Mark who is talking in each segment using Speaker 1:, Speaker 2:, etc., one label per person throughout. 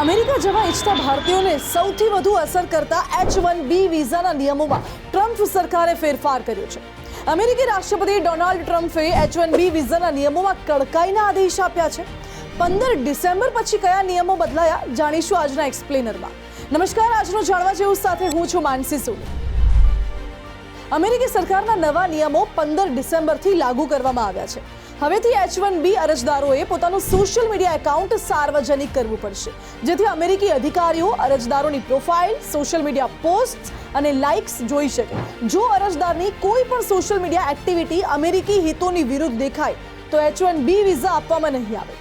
Speaker 1: America જવા ઈચ્છતા ભારતીયોને સૌથી વધુ અસર કરતા H-1B વિઝાના નિયમોમાં ટ્રમ્પ સરકારે ફેરફાર કર્યો છે। અમેરિકી રાષ્ટ્રપતિ ડોનાલ્ડ ટ્રમ્પે H-1B વિઝાના નિયમોમાં કડકાઈના આદેશ આપ્યા છે। 15 ડિસેમ્બર પછી કયા નિયમો બદલાયા જાણીશું આજના એક્સપ્લેનરમાં। નમસ્કાર, આજનો જાણવા જેવું સાથે હું છું માનસી સોની। અમેરિકી સરકારના નવા નિયમો 15 ડિસેમ્બરથી લાગુ કરવામાં આવ્યા છે। હવેથી H-1B અરજદારોએ પોતાનું સોશિયલ મીડિયા એકાઉન્ટ સાર્વજનિક કરવું પડશે, જેથી અમેરિકી અધિકારીઓ અરજદારોની પ્રોફાઇલ, સોશિયલ મીડિયા પોસ્ટ અને લાઇક્સ જોઈ શકે। જો અરજદારની કોઈ પણ સોશિયલ મીડિયા એક્ટિવિટી અમેરિકી હિતોની વિરુદ્ધ દેખાય તો H-1B વિઝા આપવામાં નહીં આવે।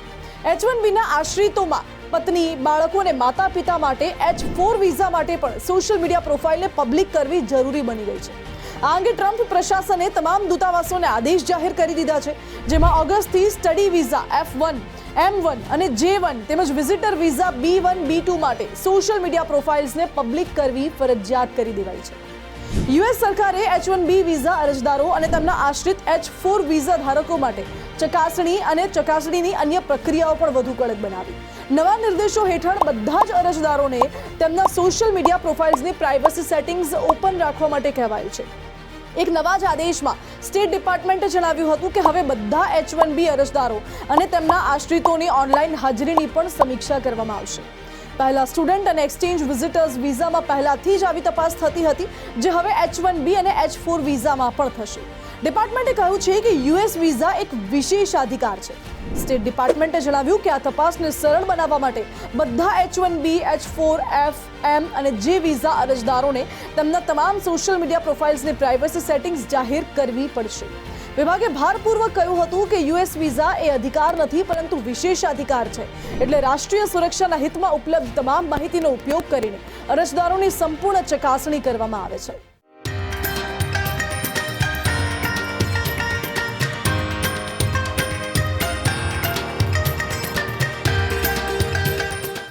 Speaker 1: H-1Bના આશ્રિતોમાં પત્ની, બાળકો અને માતા પિતા માટે H-4 વિઝા માટે પણ સોશિયલ મીડિયા પ્રોફાઇલને પબ્લિક કરવી જરૂરી બની ગઈ છે। આ અંગે ટ્રમ્પ પ્રશાસને તમામ દૂતાવાસોને આદેશ જાહેર કરી દીધા છે, જેમાં ઓગસ્ટથી સ્ટડી વિઝા F1, M1 અને J1 તેમજ વિઝિટર વિઝા B1, B2 માટે સોશિયલ મીડિયા પ્રોફાઇલ્સને પબ્લિક કરવી ફરજિયાત કરી દેવાઈ છે। યુએસ સરકારે H-1B વિઝા અરજદારો અને તેમના આશ્રિત H-4 વિઝા ધારકો માટે ચકાસણી અને ચકાસણીની અન્ય પ્રક્રિયાઓ પણ વધુ કડક બનાવી। નવા નિર્દેશો હેઠળ બધા જ અરજદારોને તેમના સોશિયલ મીડિયા પ્રોફાઇલ્સની પ્રાઇવસી સેટિંગ્સ ઓપન રાખવા માટે કહેવાયું છે। એક નવા જ આદેશમાં સ્ટેટ ડિપાર્ટમેન્ટે જણાવ્યું હતું કે હવે બધા H-1B અરજદારો અને તેમના આશ્રિતોની ઓનલાઈન હાજરીની પણ સમીક્ષા કરવામાં આવશે। પહેલા સ્ટુડન્ટ અને એક્સચેન્જ વિઝિટર્સ વિઝામાં પહેલાથી જ આવી તપાસ થતી હતી, જે હવે H-1B અને H-4 વિઝામાં પણ થશે। ડિપાર્ટમેન્ટે કહ્યું છે કે યુએસ વિઝા એક વિશેષાધિકાર છે। સ્ટેટ ડિપાર્ટમેન્ટે જણાવ્યું કે આ તપાસને સરળ બનાવવા માટે બધા H-1B, H-4, F, M અને J વિઝા અરજદારોને તેમના તમામ સોશિયલ મીડિયા પ્રોફાઇલ્સની પ્રાઇવસી સેટિંગ્સ જાહેર કરવી પડશે। વિભાગે ભારપૂર્વક કહ્યું હતું કે યુએસ વિઝા એ અધિકાર નથી, પરંતુ વિશેષાધિકાર છે, એટલે રાષ્ટ્રીય સુરક્ષાના હિતમાં ઉપલબ્ધ તમામ માહિતીનો ઉપયોગ કરીને અરજદારોની સંપૂર્ણ ચકાસણી કરવામાં આવે છે।